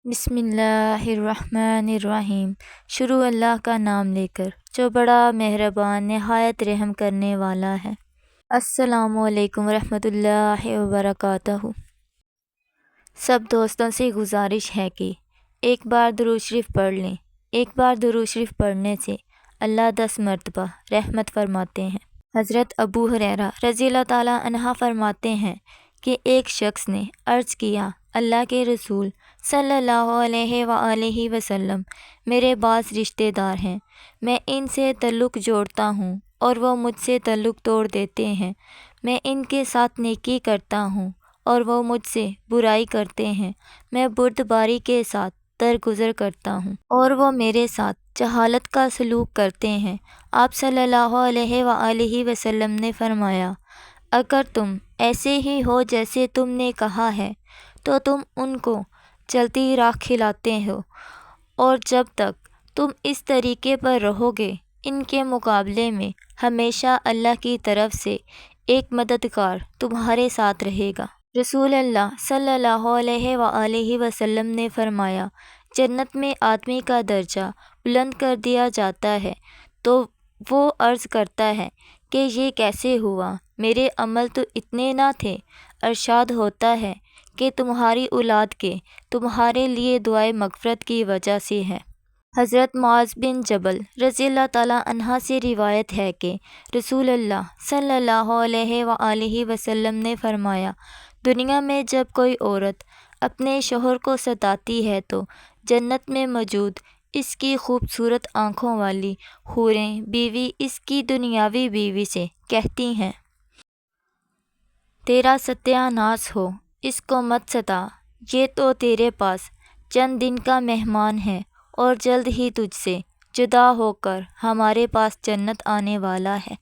بسم اللہ الرحمن الرحیم۔ شروع اللہ کا نام لے کر جو بڑا مہربان نہایت رحم کرنے والا ہے۔ السلام علیکم ورحمۃ اللہ وبرکاتہ۔ سب دوستوں سے گزارش ہے کہ ایک بار درود شریف پڑھ لیں۔ ایک بار درود شریف پڑھنے سے اللہ 10 مرتبہ رحمت فرماتے ہیں۔ حضرت ابو ہریرہ رضی اللہ تعالیٰ عنہ فرماتے ہیں کہ ایک شخص نے عرض کیا، اللہ کے رسول صلی اللہ علیہ وآلہ وسلم، میرے بعض رشتہ دار ہیں، میں ان سے تعلق جوڑتا ہوں اور وہ مجھ سے تعلق توڑ دیتے ہیں۔ میں ان کے ساتھ نیکی کرتا ہوں اور وہ مجھ سے برائی کرتے ہیں۔ میں بردباری کے ساتھ درگزر کرتا ہوں اور وہ میرے ساتھ جہالت کا سلوک کرتے ہیں۔ آپ صلی اللہ علیہ وآلہ وسلم نے فرمایا، اگر تم ایسے ہی ہو جیسے تم نے کہا ہے تو تم ان کو چلتی راہ کھلاتے ہو، اور جب تک تم اس طریقے پر رہو گے ان کے مقابلے میں ہمیشہ اللہ کی طرف سے ایک مددگار تمہارے ساتھ رہے گا۔ رسول اللہ صلی اللہ علیہ وآلہ وسلم نے فرمایا، جنت میں آدمی کا درجہ بلند کر دیا جاتا ہے تو وہ عرض کرتا ہے کہ یہ کیسے ہوا، میرے عمل تو اتنے نہ تھے۔ ارشاد ہوتا ہے کہ تمہاری اولاد کے تمہارے لیے دعائے مغفرت کی وجہ سے ہے۔ حضرت معاذ بن جبل رضی اللہ تعالیٰ عنہ سے روایت ہے کہ رسول اللہ صلی اللہ علیہ وآلہ وسلم نے فرمایا، دنیا میں جب کوئی عورت اپنے شوہر کو ستاتی ہے تو جنت میں موجود اس کی خوبصورت آنکھوں والی حوریں بیوی اس کی دنیاوی بیوی سے کہتی ہیں، تیرا ستیہ ناش ہو، اس کو مت ستا، یہ تو تیرے پاس چند دن کا مہمان ہے اور جلد ہی تجھ سے جدا ہو کر ہمارے پاس جنت آنے والا ہے۔